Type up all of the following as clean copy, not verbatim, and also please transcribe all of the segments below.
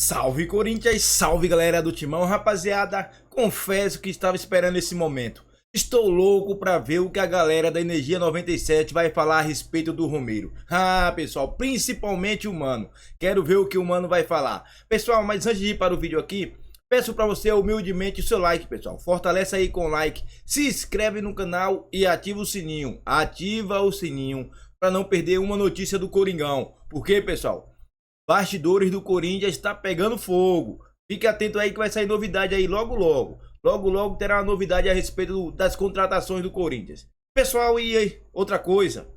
Salve Corinthians, salve galera do Timão, rapaziada, confesso que estava esperando esse momento. Estou louco pra ver o que a galera da Energia 97 vai falar a respeito do Romero. Ah, pessoal, principalmente o Mano. Quero ver o que o Mano vai falar. Pessoal, mas antes de ir para o vídeo aqui, peço pra você humildemente o seu like, pessoal. Fortalece aí com o like, se inscreve no canal e ativa o sininho. Ativa o sininho pra não perder uma notícia do Coringão. Por quê, pessoal? Bastidores do Corinthians está pegando fogo. Fique atento aí que vai sair novidade aí logo logo. Logo logo terá uma novidade a respeito das contratações do Corinthians. Pessoal, e aí, outra coisa.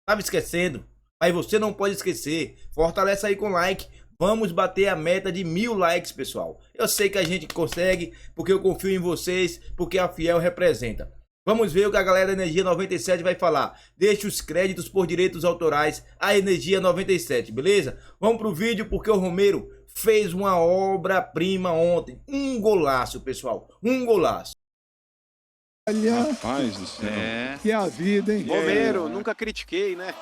Tava esquecendo, mas você não pode esquecer. Fortalece aí com like. Vamos bater a meta de 1000 likes, pessoal. Eu sei que a gente consegue, porque eu confio em vocês, porque a Fiel representa. Vamos ver o que a galera da Energia 97 vai falar. Deixe os créditos por direitos autorais à Energia 97, beleza? Vamos pro vídeo porque o Romero fez uma obra-prima ontem. Um golaço, pessoal. Um golaço. Olha, Rapaz do céu. que é a vida, hein? Romero, nunca critiquei, né?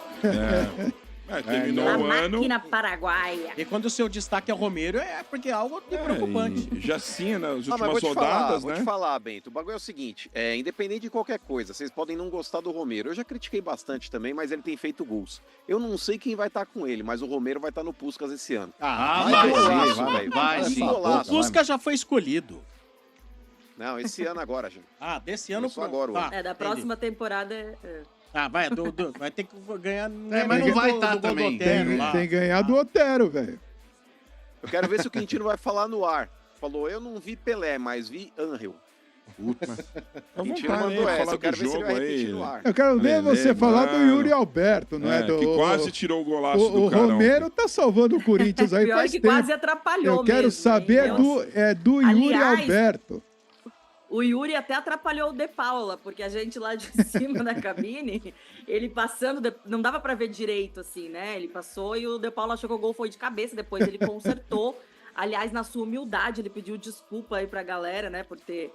Terminou A o ano. máquina paraguaia. E quando o seu destaque é Romero, é porque é algo de preocupante. E já sim, nas Ah, mas últimas rodadas, vou né? te falar, Bento. O bagulho é o seguinte, independente de qualquer coisa, vocês podem não gostar do Romero. Eu já critiquei bastante também, mas ele tem feito gols. Eu não sei quem vai estar com ele, mas o Romero vai estar no Puskás esse ano. Vai golaço, sim, velho. vai Que sim. golaço. O Fusca já foi escolhido. Não, esse ano agora, gente. Ah, desse ano Começou agora, Tá, Da entendi. próxima temporada. Vai, vai ter que ganhar. mas não vai estar também. Tem que ganhar do Otero, velho. Eu quero ver se o Quintino vai falar no ar. Falou, eu não vi Pelé, mas vi Angel. Quintino mandou essa, eu quero ver se ele vai repetir no ar. Eu quero ver Lelê, você falar do mano. Yuri Alberto, não é? Que quase tirou o golaço O do cara. Romero tá salvando o Corinthians aí Pior faz que tempo. quase atrapalhou Eu quero mesmo, saber hein? do Yuri Aliás, Alberto. O Yuri até atrapalhou o De Paula, porque a gente lá de cima da cabine, ele passando, não dava pra ver direito, assim, né? Ele passou e o De Paula achou que o gol foi de cabeça, depois ele consertou. Aliás, na sua humildade, ele pediu desculpa aí pra galera, né, por ter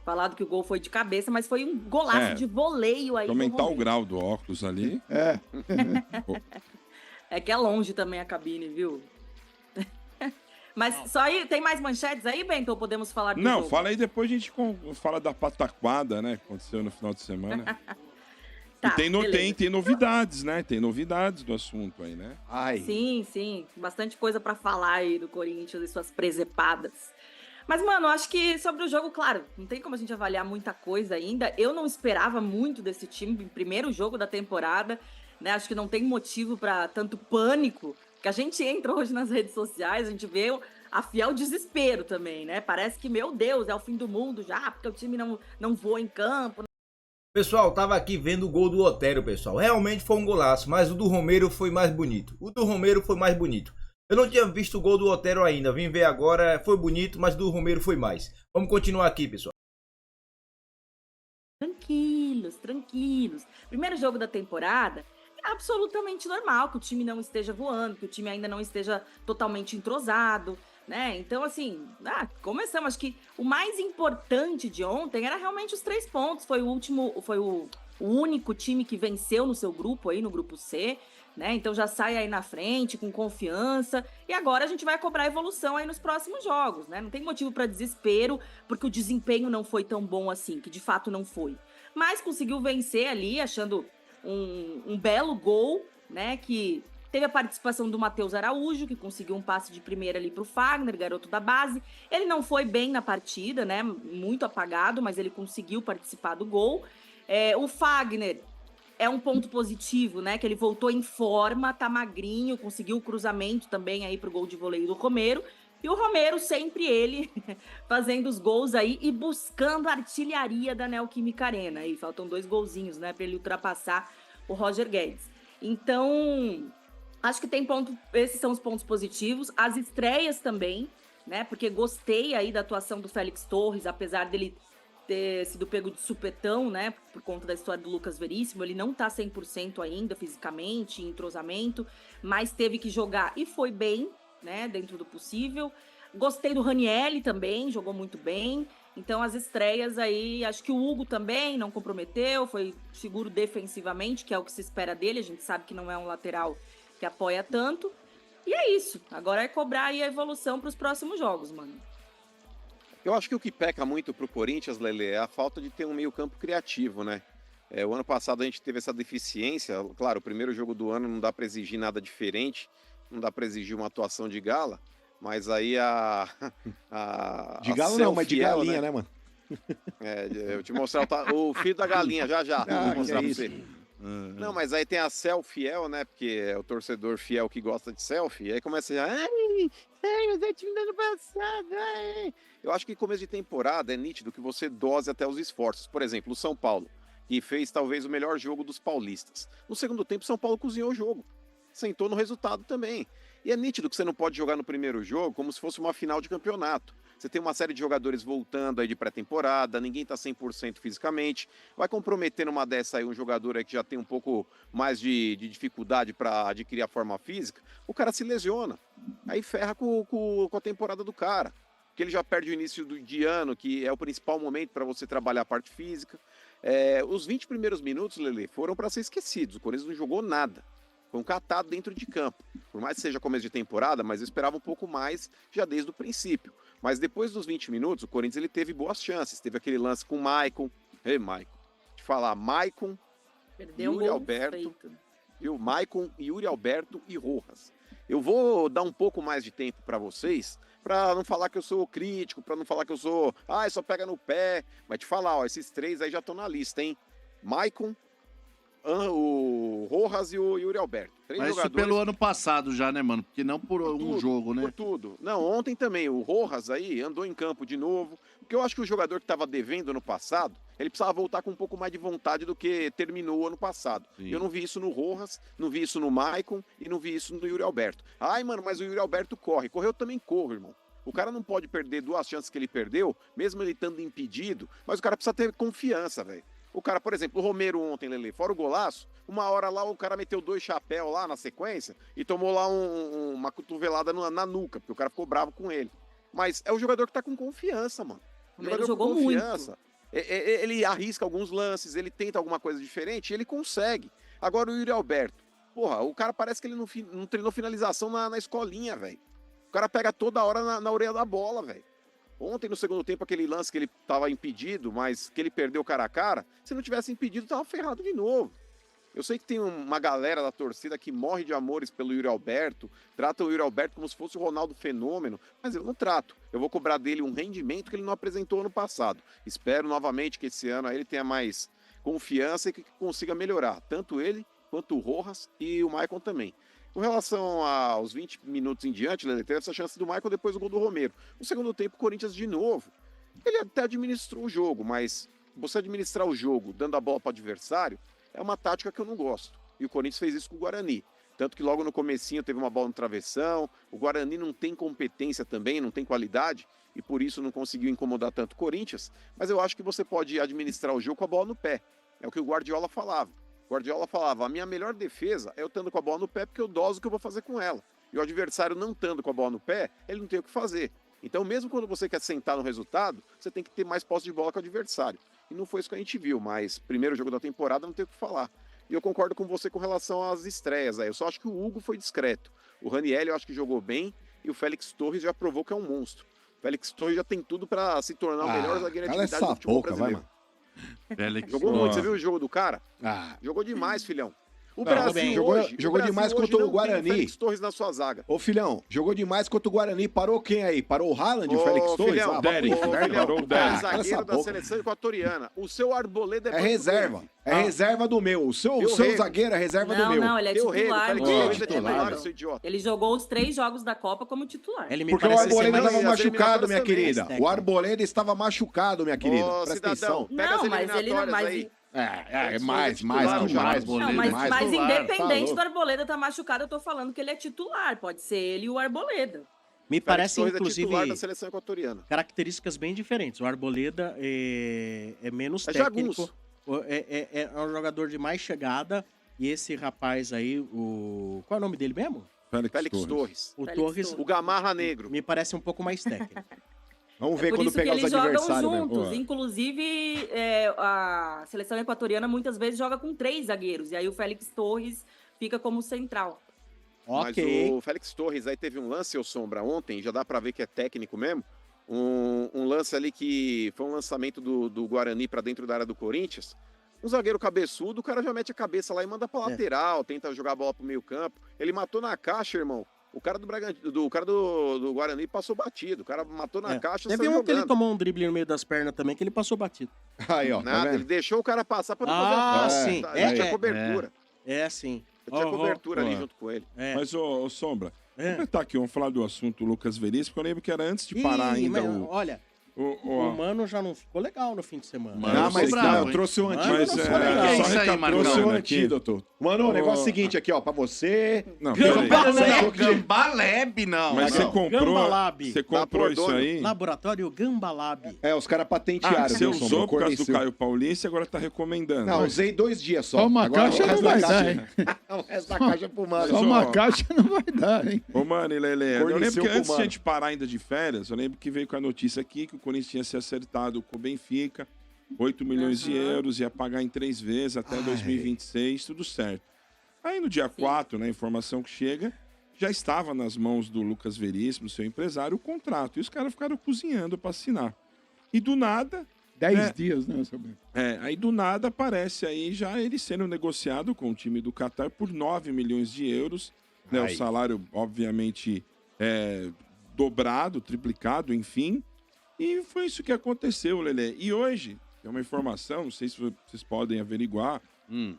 falado que o gol foi de cabeça, mas foi um golaço de voleio aí. Aumentar o Romero. grau do óculos ali. É que é longe também a cabine, viu? Mas só aí, tem mais manchetes aí, Bento, ou podemos falar do Não, jogo? fala aí depois a gente fala da pataquada, né? Que aconteceu no final de semana. Tá, E beleza. tem novidades, né? Tem novidades do assunto aí, né? Sim, bastante coisa pra falar aí do Corinthians e suas presepadas. Mas, mano, acho que sobre o jogo, claro, não tem como a gente avaliar muita coisa ainda. Eu não esperava muito desse time, primeiro jogo da temporada, né? Acho que não tem motivo pra tanto pânico, que a gente entra hoje nas redes sociais, a gente vê a fiel desespero também, né? Parece que, meu Deus, é o fim do mundo já, porque o time não voa em campo. Pessoal, tava aqui vendo o gol do Otero, pessoal. Realmente foi um golaço, mas o do Romero foi mais bonito. Eu não tinha visto o gol do Otero ainda, vim ver agora, foi bonito, mas do Romero foi mais. Vamos continuar aqui, pessoal. Tranquilos. Primeiro jogo da temporada, é absolutamente normal que o time não esteja voando, que o time ainda não esteja totalmente entrosado, né? Então, assim, começamos. Acho que o mais importante de ontem era realmente os 3 pontos. Foi o único time que venceu no seu grupo aí, no grupo C, né? Então já sai aí na frente, com confiança. E agora a gente vai cobrar evolução aí nos próximos jogos, né? Não tem motivo para desespero, porque o desempenho não foi tão bom assim, que de fato não foi. Mas conseguiu vencer ali, achando um belo gol, né? Que teve a participação do Matheus Araújo, que conseguiu um passe de primeira ali para o Fagner, garoto da base. Ele não foi bem na partida, né? Muito apagado, mas ele conseguiu participar do gol. O Fagner é um ponto positivo, né? Que ele voltou em forma, tá magrinho, conseguiu o cruzamento também aí pro gol de voleio do Romero. E o Romero, sempre ele, fazendo os gols aí e buscando a artilharia da Neoquímica Arena. Aí faltam 2 golzinhos, né, para ele ultrapassar o Roger Guedes. Então, acho que esses são os pontos positivos. As estreias também, né, porque gostei aí da atuação do Félix Torres, apesar dele ter sido pego de supetão, né, por conta da história do Lucas Veríssimo. Ele não tá 100% ainda fisicamente, em entrosamento, mas teve que jogar e foi bem, né, dentro do possível. Gostei do Ranielli também, jogou muito bem. Então as estreias aí, acho que o Hugo também não comprometeu, foi seguro defensivamente, que é o que se espera dele. A gente sabe que não é um lateral que apoia tanto. E é isso. Agora é cobrar aí a evolução para os próximos jogos, mano. Eu acho que o que peca muito pro Corinthians, Lele, é a falta de ter um meio-campo criativo, né? O ano passado a gente teve essa deficiência. Claro, o primeiro jogo do ano não dá para exigir nada diferente, não dá para exigir uma atuação de gala, mas aí De galo não, mas de fiel, galinha, né, mano? Eu te mostrar o filho da galinha, já. Vou mostrar pra que você. Não, mas aí tem a Cel fiel, né? Porque é o torcedor fiel que gosta de selfie. E aí começa a mas é time do ano passado. Ai. Eu acho que começo de temporada é nítido que você dose até os esforços. Por exemplo, o São Paulo, que fez talvez o melhor jogo dos paulistas. No segundo tempo, o São Paulo cozinhou o jogo. Sentou no resultado também. E é nítido que você não pode jogar no primeiro jogo como se fosse uma final de campeonato. Você tem uma série de jogadores voltando aí de pré-temporada, ninguém tá 100% fisicamente. Vai comprometer numa dessa aí um jogador aí que já tem um pouco mais de dificuldade para adquirir a forma física, o cara se lesiona. Aí ferra com a temporada do cara. Porque ele já perde o início de ano, que é o principal momento para você trabalhar a parte física. Os 20 primeiros minutos, Lele, foram para ser esquecidos. O Corinthians não jogou nada. Foi um catado dentro de campo. Por mais que seja começo de temporada, mas eu esperava um pouco mais já desde o princípio. Mas depois dos 20 minutos, o Corinthians ele teve boas chances. Teve aquele lance com o Maicon. Ei, Maicon. Te falar, Maicon, Perdeu Yuri um gol Alberto, feito. viu? Maicon, Yuri Alberto e Rojas. Eu vou dar um pouco mais de tempo para vocês, para não falar que eu sou crítico, para não falar que eu sou, só pega no pé. Mas te falar, ó, esses três aí já estão na lista, hein? Maicon, o Rojas e o Yuri Alberto. Mas isso pelo ano passado já, né, mano? Porque não por um jogo, né? Por tudo. Não, ontem também o Rojas aí andou em campo de novo. Porque eu acho que o jogador que estava devendo ano passado, ele precisava voltar com um pouco mais de vontade do que terminou o ano passado. Sim. Eu não vi isso no Rojas, não vi isso no Maicon e não vi isso no Yuri Alberto. Ai, mano, mas o Yuri Alberto corre. Correu também corre, irmão. O cara não pode perder 2 chances que ele perdeu, mesmo ele estando impedido, mas o cara precisa ter confiança, velho. O cara, por exemplo, o Romero ontem, Lele, fora o golaço, uma hora lá o cara meteu 2 chapéus lá na sequência e tomou lá uma cotovelada na nuca, porque o cara ficou bravo com ele. Mas é o jogador que tá com confiança, mano. O Romero jogador jogou com confiança. muito. Ele arrisca alguns lances, ele tenta alguma coisa diferente e ele consegue. Agora o Yuri Alberto, porra, o cara parece que ele não treinou finalização na escolinha, velho. O cara pega toda hora na orelha da bola, velho. Ontem, no segundo tempo, aquele lance que ele tava impedido, mas que ele perdeu cara a cara, se não tivesse impedido, tava ferrado de novo. Eu sei que tem uma galera da torcida que morre de amores pelo Yuri Alberto, trata o Yuri Alberto como se fosse o Ronaldo Fenômeno, mas eu não trato. Eu vou cobrar dele um rendimento que ele não apresentou ano passado. Espero novamente que esse ano aí ele tenha mais confiança e que consiga melhorar, tanto ele quanto o Rojas e o Maicon também. Com relação aos 20 minutos em diante, ele teve essa chance do Maicon depois do gol do Romero. No segundo tempo, o Corinthians de novo. Ele até administrou o jogo, mas você administrar o jogo dando a bola para o adversário é uma tática que eu não gosto. E o Corinthians fez isso com o Guarani. Tanto que logo no comecinho teve uma bola no travessão. O Guarani não tem competência também, não tem qualidade, e por isso não conseguiu incomodar tanto o Corinthians. Mas eu acho que você pode administrar o jogo com a bola no pé. É o que o Guardiola falava. Guardiola falava, a minha melhor defesa é eu estando com a bola no pé porque eu doso o que eu vou fazer com ela. E o adversário não estando com a bola no pé, ele não tem o que fazer. Então, mesmo quando você quer sentar no resultado, você tem que ter mais posse de bola com o adversário. E não foi isso que a gente viu, mas primeiro jogo da temporada não tem o que falar. E eu concordo com você com relação às estreias aí. Eu só acho que o Hugo foi discreto. O Raniel eu acho que jogou bem e o Félix Torres já provou que é um monstro. O Félix Torres já tem tudo para se tornar o melhor zagueiro de atividade do futebol brasileiro. Jogou muito, você viu o jogo do cara? Jogou demais, filhão. O Brasil hoje, jogou demais contra o Guarani. Félix Torres na sua zaga. Ô, filhão, jogou demais contra o Guarani. Parou quem aí? Parou o Haaland, o Félix Torres? Filhão, parou o Derek. Zagueiro da seleção equatoriana. O seu Arboleda é reserva. É reserva do meu. O seu zagueiro é reserva do meu. Não, ele é titular. Seu idiota. Ele jogou os 3 jogos da Copa como titular. Porque o Arboleda estava machucado, minha querida. O Arboleda estava machucado, minha querida. Presta atenção. Pega as eliminatórias aí. Mais, mas independente do Arboleda estar machucado, eu tô falando que ele é titular. Pode ser ele e o Arboleda. Me parece, inclusive, da seleção equatoriana. Características bem diferentes. O Arboleda é menos técnico. É um jogador de mais chegada. E esse rapaz aí, qual é o nome dele mesmo? Félix Torres. O Torres. O Gamarra Negro. Me parece um pouco mais técnico. Vamos ver quando pegar os adversários. Por isso que eles jogam juntos. Mesmo. Inclusive, a seleção equatoriana muitas vezes joga com 3 zagueiros. E aí o Félix Torres fica como central. Mas o Félix Torres aí teve um lance, ô Sombra, ontem, já dá pra ver que é técnico mesmo. Um lance ali que foi um lançamento do Guarani pra dentro da área do Corinthians. Um zagueiro cabeçudo, o cara já mete a cabeça lá e manda pra lateral, tenta jogar a bola pro meio campo. Ele matou na caixa, irmão. O cara do Guarani passou batido. O cara matou na caixa, Teve um que ele tomou um drible no meio das pernas também, que ele passou batido. Aí, ó. Nada, ele deixou o cara passar pra não fazer sim. Tinha cobertura. Sim. Tinha cobertura ali junto com ele. Mas, ô Sombra, vamos falar do assunto Lucas Veríssimo, porque eu lembro que era antes de parar ainda Olha, o Mano já não ficou legal no fim de semana. Mas eu trouxe um antídoto. Trouxe um antídoto. Mano, o negócio é o seguinte aqui, ó, pra você. Não, Gambalab, não. Mas você comprou isso aí? Laboratório Gambalab. Os caras patentearam. Você usou por causa do Caio Paulista e agora tá recomendando. Não, usei 2 dias só. Só uma caixa não vai dar, hein? O resto da caixa é pro Mano. Só uma caixa não vai dar, hein? Ô, Mano e Lelê, eu lembro que antes de a gente parar ainda de férias, eu lembro que veio com a notícia aqui que o Corinthians tinha se acertado com o Benfica, 8 milhões de euros, ia pagar em 3 vezes até 2026, tudo certo. Aí no dia 4, né, a informação que chega, já estava nas mãos do Lucas Veríssimo, seu empresário, o contrato. E os caras ficaram cozinhando para assinar. E do nada... 10 dias, né? Aí do nada aparece aí já ele sendo negociado com o time do Qatar por 9 milhões de euros. Né, o salário, obviamente, dobrado, triplicado, enfim. E foi isso que aconteceu, Lelê. E hoje, tem uma informação, não sei se vocês podem averiguar,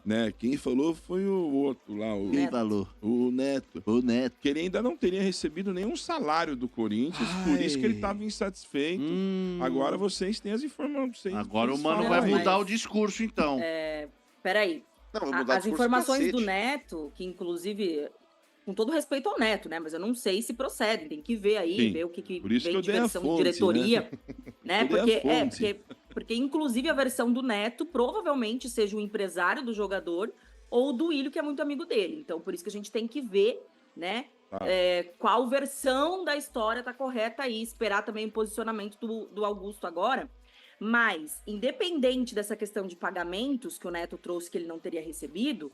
né? Quem falou foi o outro lá, Quem falou? O Neto. O Neto. Que ele ainda não teria recebido nenhum salário do Corinthians, por isso que ele estava insatisfeito. Agora vocês têm as informações. Agora o Mano vai mudar o discurso, então. Peraí. As informações do cacete. Neto, que inclusive... Com todo respeito ao Neto, né? Mas eu não sei se procedem. Tem que ver aí, ver o que Por isso vem que de eu dei a versão de fonte, diretoria. Né? Eu dei a fonte. Porque, inclusive, a versão do Neto provavelmente seja o empresário do jogador ou do Ilho, que é muito amigo dele. Então, por isso que a gente tem que ver, né? Qual versão da história tá correta aí. Esperar também o posicionamento do Augusto agora. Mas, independente dessa questão de pagamentos que o Neto trouxe que ele não teria recebido,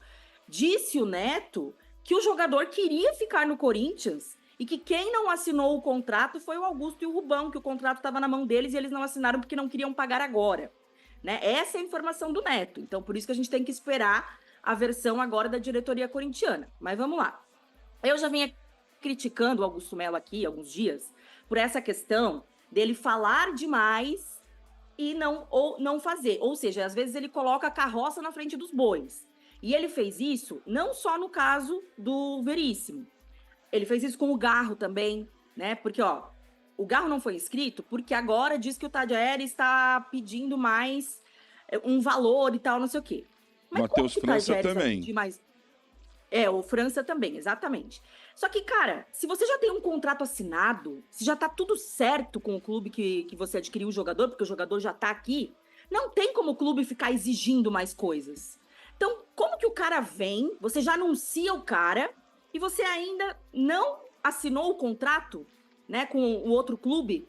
disse o Neto que o jogador queria ficar no Corinthians e que quem não assinou o contrato foi o Augusto e o Rubão, que o contrato estava na mão deles e eles não assinaram porque não queriam pagar agora. Né? Essa é a informação do Neto. Então, por isso que a gente tem que esperar a versão agora da diretoria corintiana. Mas vamos lá. Eu já vinha criticando o Augusto Melo aqui há alguns dias por essa questão dele falar demais e não fazer. Ou seja, às vezes ele coloca a carroça na frente dos bois. E ele fez isso não só no caso do Veríssimo. Ele fez isso com o Garro também, né? Porque, o Garro não foi inscrito porque agora diz que o Tadiaeri está pedindo mais um valor e tal, não sei o quê. Mas Matheus França também. O França também, exatamente. Só que, cara, se você já tem um contrato assinado, se já tá tudo certo com o clube que você adquiriu o jogador, porque o jogador já tá aqui, não tem como o clube ficar exigindo mais coisas. Então, como que o cara vem, você já anuncia o cara e você ainda não assinou o contrato, né, com o outro clube,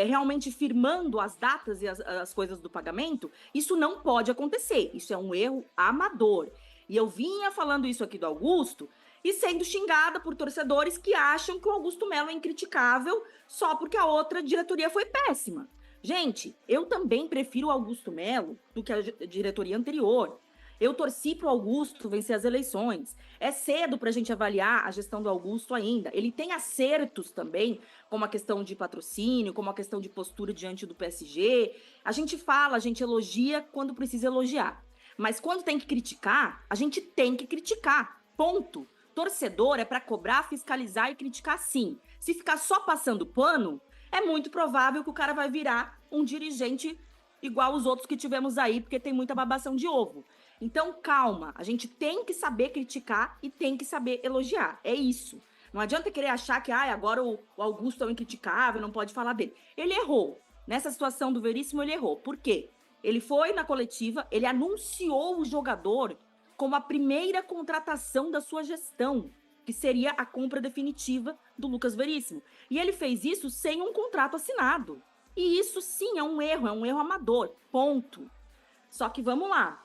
realmente firmando as datas e as coisas do pagamento? Isso não pode acontecer. Isso é um erro amador. E eu vinha falando isso aqui do Augusto e sendo xingada por torcedores que acham que o Augusto Melo é incriticável só porque a outra diretoria foi péssima. Gente, eu também prefiro o Augusto Melo do que a diretoria anterior. Eu torci pro Augusto vencer as eleições. É cedo pra gente avaliar a gestão do Augusto ainda. Ele tem acertos também, como a questão de patrocínio, como a questão de postura diante do PSG. A gente fala, a gente elogia quando precisa elogiar. Mas quando tem que criticar, a gente tem que criticar. Ponto. Torcedor é pra cobrar, fiscalizar e criticar sim. Se ficar só passando pano, é muito provável que o cara vai virar um dirigente igual os outros que tivemos aí, porque tem muita babação de ovo. Então, calma, a gente tem que saber criticar e tem que saber elogiar. É isso. Não adianta querer achar que agora o Augusto é um incriticável, não pode falar dele. Ele errou. Nessa situação do Veríssimo, ele errou. Por quê? Ele foi na coletiva, ele anunciou o jogador como a primeira contratação da sua gestão, que seria a compra definitiva do Lucas Veríssimo. E ele fez isso sem um contrato assinado. E isso sim é um erro amador. Ponto. Só que vamos lá.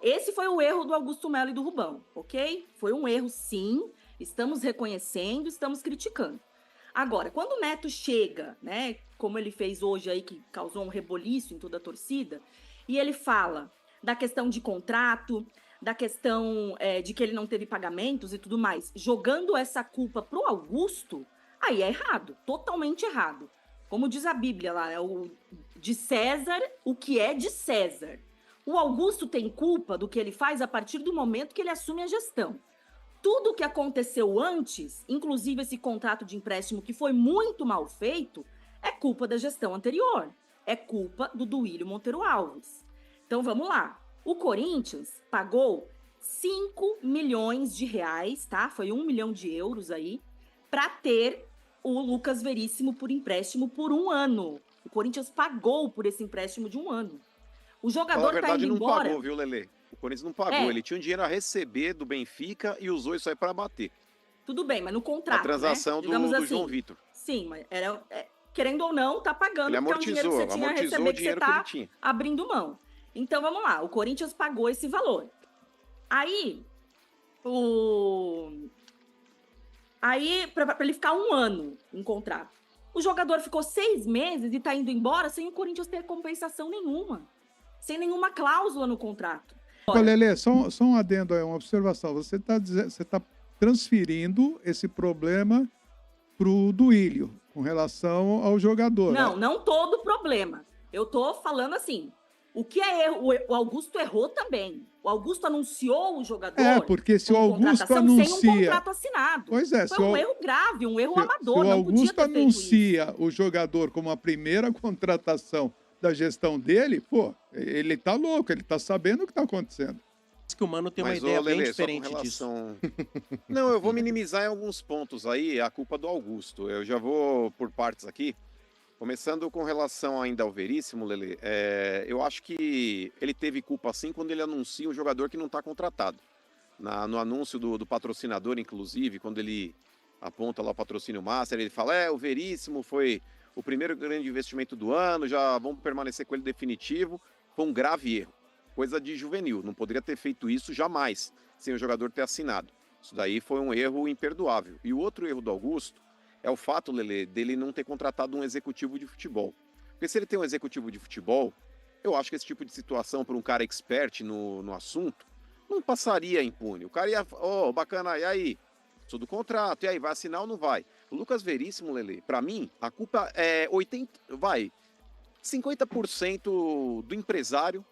Esse foi o erro do Augusto Melo e do Rubão, ok? Foi um erro, sim. Estamos reconhecendo, estamos criticando. Agora, quando o Neto chega, né, como ele fez hoje aí, que causou um reboliço em toda a torcida, e ele fala da questão de contrato, da questão de que ele não teve pagamentos e tudo mais, jogando essa culpa pro Augusto, aí é errado, totalmente errado. Como diz a Bíblia lá, de César, o que é de César. O Augusto tem culpa do que ele faz a partir do momento que ele assume a gestão. Tudo o que aconteceu antes, inclusive esse contrato de empréstimo que foi muito mal feito, é culpa da gestão anterior. É culpa do Duílio Monteiro Alves. Então vamos lá. O Corinthians pagou 5 milhões de reais, tá? Foi 1 milhão de euros aí, para ter o Lucas Veríssimo por empréstimo por 1 ano. O Corinthians pagou por esse empréstimo de 1 ano. O jogador tá indo embora... não pagou, viu, Lelê? O Corinthians não pagou, ele tinha um dinheiro a receber do Benfica e usou isso aí para bater. Tudo bem, mas no contrato, a transação do assim, João Vitor. Sim, mas querendo ou não, tá pagando, ele porque é um dinheiro que você tinha a receber, que você tá abrindo mão. Então, vamos lá, o Corinthians pagou esse valor. Aí, para ele ficar 1 ano em contrato. O jogador ficou 6 meses e tá indo embora sem o Corinthians ter compensação nenhuma. Sem nenhuma cláusula no contrato. Lelê, só um adendo aí, uma observação. Você tá transferindo esse problema pro Duílio, com relação ao jogador. Não, não todo o problema. Eu tô falando assim, o que é erro, o Augusto errou também. O Augusto anunciou o jogador. Porque se o Augusto anuncia... sem um contrato assinado. Pois é. Foi um erro grave, um erro amador. Se o Augusto anuncia o jogador como a primeira contratação da gestão dele, pô, ele tá louco, ele tá sabendo o que tá acontecendo. Acho que o Mano tem uma ideia bem diferente disso. Não, eu vou minimizar em alguns pontos aí a culpa do Augusto. Eu já vou por partes aqui. Começando com relação ainda ao Veríssimo, Lelê, eu acho que ele teve culpa sim quando ele anuncia um jogador que não está contratado. No anúncio do patrocinador, inclusive, quando ele aponta lá o patrocínio master, ele fala, o Veríssimo foi o primeiro grande investimento do ano, já vamos permanecer com ele definitivo. Foi um grave erro, coisa de juvenil, não poderia ter feito isso jamais, sem o jogador ter assinado. Isso daí foi um erro imperdoável. E o outro erro do Augusto é o fato, Lelê, dele não ter contratado um executivo de futebol. Porque se ele tem um executivo de futebol, eu acho que esse tipo de situação para um cara expert no assunto, não passaria impune. O cara ia, bacana, e aí? Sou do contrato, e aí, vai assinar ou não vai? O Lucas Veríssimo, Lelê, para mim, a culpa é 50% do empresário,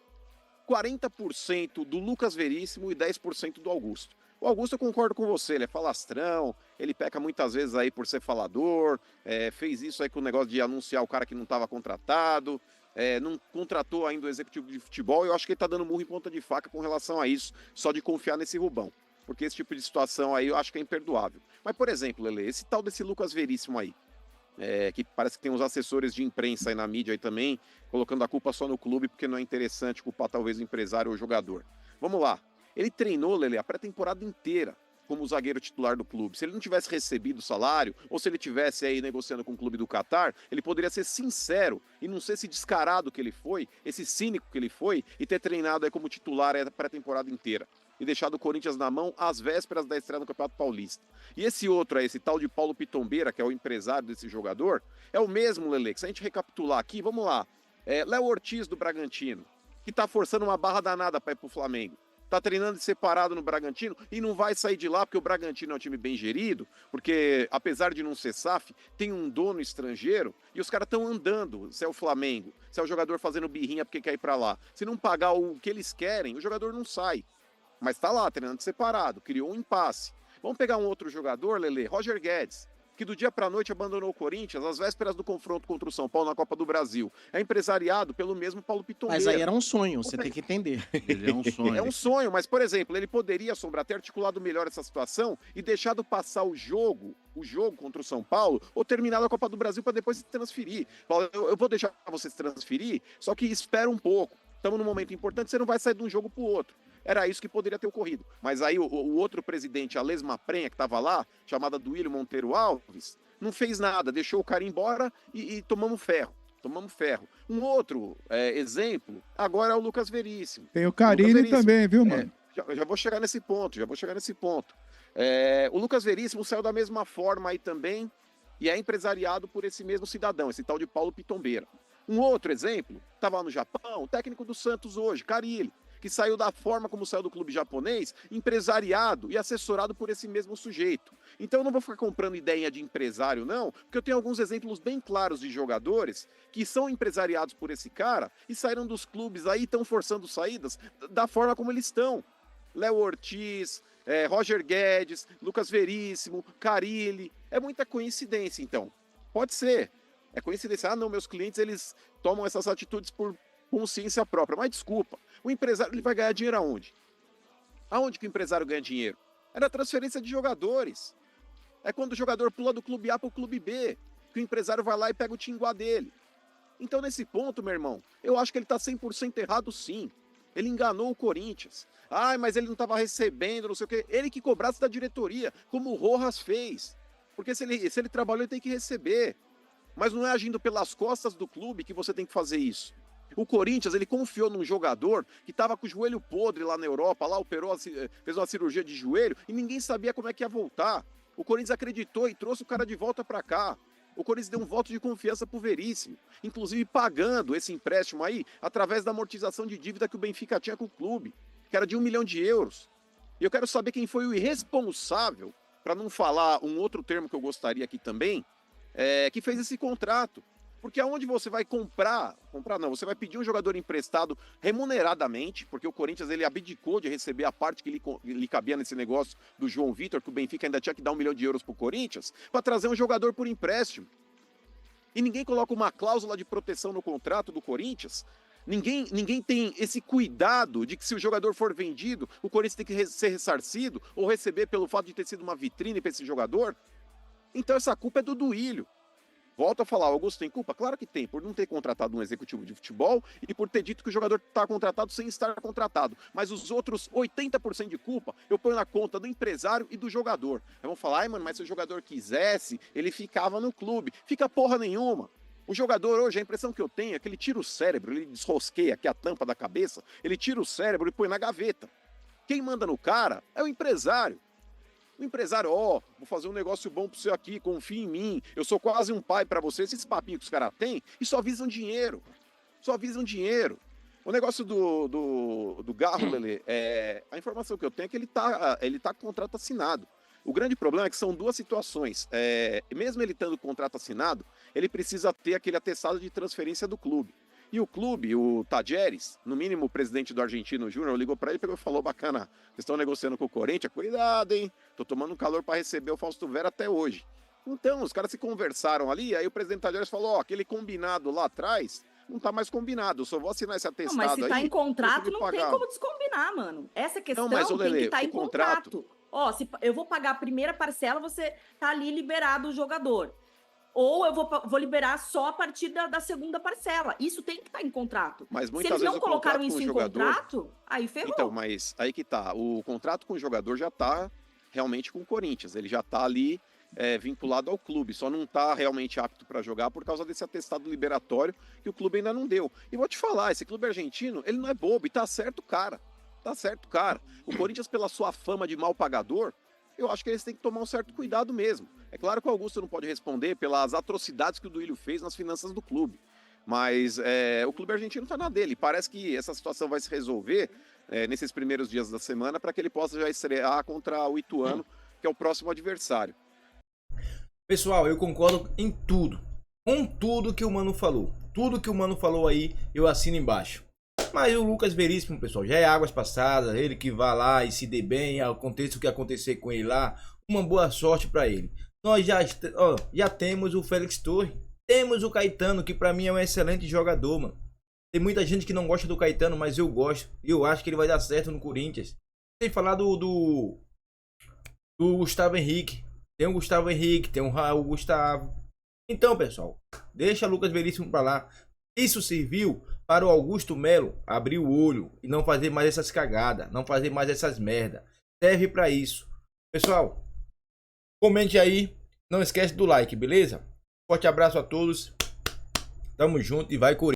40% do Lucas Veríssimo e 10% do Augusto. O Augusto, eu concordo com você, ele é falastrão, ele peca muitas vezes aí por ser falador, fez isso aí com o negócio de anunciar o cara que não estava contratado, não contratou ainda o executivo de futebol, eu acho que ele tá dando murro em ponta de faca com relação a isso, só de confiar nesse Rubão. Porque esse tipo de situação aí eu acho que é imperdoável. Mas, por exemplo, Lelê, esse tal desse Lucas Veríssimo aí, que parece que tem uns assessores de imprensa aí na mídia aí também, colocando a culpa só no clube, porque não é interessante culpar talvez o empresário ou o jogador. Vamos lá. Ele treinou, Lelê, a pré-temporada inteira como zagueiro titular do clube. Se ele não tivesse recebido o salário, ou se ele tivesse aí negociando com o clube do Catar, ele poderia ser sincero e não ser esse descarado que ele foi, esse cínico que ele foi, e ter treinado aí como titular a pré-temporada inteira. E deixado o Corinthians na mão às vésperas da estreia no Campeonato Paulista. E esse outro, esse tal de Paulo Pitombeira, que é o empresário desse jogador, é o mesmo, Lelê, que se a gente recapitular aqui, vamos lá. Léo Ortiz do Bragantino, que tá forçando uma barra danada para ir pro Flamengo. Tá treinando separado no Bragantino e não vai sair de lá porque o Bragantino é um time bem gerido, porque apesar de não ser SAF, tem um dono estrangeiro e os caras estão andando, se é o Flamengo, se é o jogador fazendo birrinha porque quer ir para lá. Se não pagar o que eles querem, o jogador não sai. Mas tá lá, treinando separado, criou um impasse. Vamos pegar um outro jogador, Lelê, Roger Guedes, que do dia pra noite abandonou o Corinthians às vésperas do confronto contra o São Paulo na Copa do Brasil. É empresariado pelo mesmo Paulo Pitombeira. Mas aí era um sonho, você tem que entender. Ele é um sonho. É um sonho, mas, por exemplo, ele poderia, Sombra, ter articulado melhor essa situação e deixado passar o jogo contra o São Paulo, ou terminado a Copa do Brasil para depois se transferir. Eu vou deixar você se transferir, só que espera um pouco. Estamos num momento importante, você não vai sair de um jogo pro outro. Era isso que poderia ter ocorrido. Mas aí o outro presidente, a Lesma Prenha, que estava lá, chamada Duílio Monteiro Alves, não fez nada, deixou o cara embora e tomamos ferro. Tomamos ferro. Um outro exemplo, agora é o Lucas Veríssimo. Tem o Carille também, viu, mano? Já vou chegar nesse ponto, O Lucas Veríssimo saiu da mesma forma aí também e é empresariado por esse mesmo cidadão, esse tal de Paulo Pitombeira. Um outro exemplo, estava no Japão, o técnico do Santos hoje, Carille, que saiu da forma como saiu do clube japonês, empresariado e assessorado por esse mesmo sujeito. Então eu não vou ficar comprando ideia de empresário, não, porque eu tenho alguns exemplos bem claros de jogadores que são empresariados por esse cara e saíram dos clubes aí, estão forçando saídas da forma como eles estão. Léo Ortiz, Roger Guedes, Lucas Veríssimo, Carille. É muita coincidência, então. Pode ser. É coincidência. Ah, não, meus clientes, eles tomam essas atitudes por consciência própria. Mas desculpa, o empresário ele vai ganhar dinheiro aonde? Aonde que o empresário ganha dinheiro? É na transferência de jogadores. É quando o jogador pula do clube A para o clube B, que o empresário vai lá e pega o tinguá dele. Então, nesse ponto, meu irmão, eu acho que ele está 100% errado, sim. Ele enganou o Corinthians. Ai, mas ele não estava recebendo, não sei o quê. Ele que cobrasse da diretoria, como o Rojas fez. Porque se ele trabalhou, ele tem que receber. Mas não é agindo pelas costas do clube que você tem que fazer isso. O Corinthians, ele confiou num jogador que estava com o joelho podre lá na Europa, lá operou, fez uma cirurgia de joelho e ninguém sabia como é que ia voltar. O Corinthians acreditou e trouxe o cara de volta para cá. O Corinthians deu um voto de confiança pro Veríssimo, inclusive pagando esse empréstimo aí através da amortização de dívida que o Benfica tinha com o clube, que era de 1 milhão de euros. E eu quero saber quem foi o irresponsável, para não falar um outro termo que eu gostaria aqui também, que fez esse contrato. Porque aonde você vai você vai pedir um jogador emprestado remuneradamente, porque o Corinthians ele abdicou de receber a parte que lhe cabia nesse negócio do João Vitor, que o Benfica ainda tinha que dar 1 milhão de euros pro Corinthians, para trazer um jogador por empréstimo. E ninguém coloca uma cláusula de proteção no contrato do Corinthians. Ninguém tem esse cuidado de que se o jogador for vendido, o Corinthians tem que ser ressarcido ou receber pelo fato de ter sido uma vitrine para esse jogador. Então essa culpa é do Duílio. Volto a falar, Augusto tem culpa? Claro que tem, por não ter contratado um executivo de futebol e por ter dito que o jogador está contratado sem estar contratado. Mas os outros 80% de culpa eu ponho na conta do empresário e do jogador. Aí vão falar, ai mano, mas se o jogador quisesse, ele ficava no clube. Fica porra nenhuma. O jogador hoje, a impressão que eu tenho é que ele tira o cérebro, ele desrosqueia aqui a tampa da cabeça, ele tira o cérebro e põe na gaveta. Quem manda no cara é o empresário. O empresário, vou fazer um negócio bom pro você aqui, confia em mim, eu sou quase um pai pra você. Esses papinhos que os caras têm e só visam dinheiro. Só visam dinheiro. O negócio do Garro, Lelê, a informação que eu tenho é que ele tá com contrato assinado. O grande problema é que são duas situações. Mesmo ele tendo contrato assinado, ele precisa ter aquele atestado de transferência do clube. E o clube, o Tajeres, no mínimo o presidente do Argentino Júnior, ligou para ele, pegou e falou, bacana, vocês estão negociando com o Corinthians? Cuidado, hein? Tô tomando um calor para receber o Fausto Vera até hoje. Então, os caras se conversaram ali, aí o presidente Tajeres falou, aquele combinado lá atrás, não tá mais combinado, eu só vou assinar esse atestado aí. Não, mas se tá em contrato, não tem como descombinar, mano. Essa questão tem que estar em contrato. Se eu vou pagar a primeira parcela, você tá ali liberado o jogador. Ou eu vou liberar só a partir da segunda parcela. Isso tem que estar em contrato. Mas muitas Se eles vezes não colocaram isso em contrato, aí ferrou. Então, mas aí que tá. O contrato com o jogador já tá realmente com o Corinthians. Ele já tá ali vinculado ao clube. Só não tá realmente apto para jogar por causa desse atestado liberatório que o clube ainda não deu. E vou te falar, esse clube argentino, ele não é bobo. E tá certo, cara. Tá certo, cara. O Corinthians, pela sua fama de mal pagador, eu acho que eles têm que tomar um certo cuidado mesmo. É claro que o Augusto não pode responder pelas atrocidades que o Duílio fez nas finanças do clube. Mas o clube argentino está na dele. Parece que essa situação vai se resolver nesses primeiros dias da semana para que ele possa já estrear contra o Ituano, que é o próximo adversário. Pessoal, eu concordo em tudo. Com tudo que o Mano falou. Tudo que o Mano falou aí, eu assino embaixo. Mas o Lucas Veríssimo, pessoal, já é águas passadas. Ele que vá lá e se dê bem, aconteça o que acontecer com ele lá. Uma boa sorte para ele. Nós já temos o Félix Torres. Temos o Caetano, que para mim é um excelente jogador, mano. Tem muita gente que não gosta do Caetano, mas eu gosto. E eu acho que ele vai dar certo no Corinthians. Sem falar do Gustavo Henrique. Tem o Gustavo Henrique, tem o Raul Gustavo. Então, pessoal, deixa o Lucas Veríssimo para lá. Isso serviu para o Augusto Melo abrir o olho e não fazer mais essas cagadas, não fazer mais essas merda. Serve para isso. Pessoal, comente aí, não esquece do like, beleza? Forte abraço a todos. Tamo junto e vai Corinthians.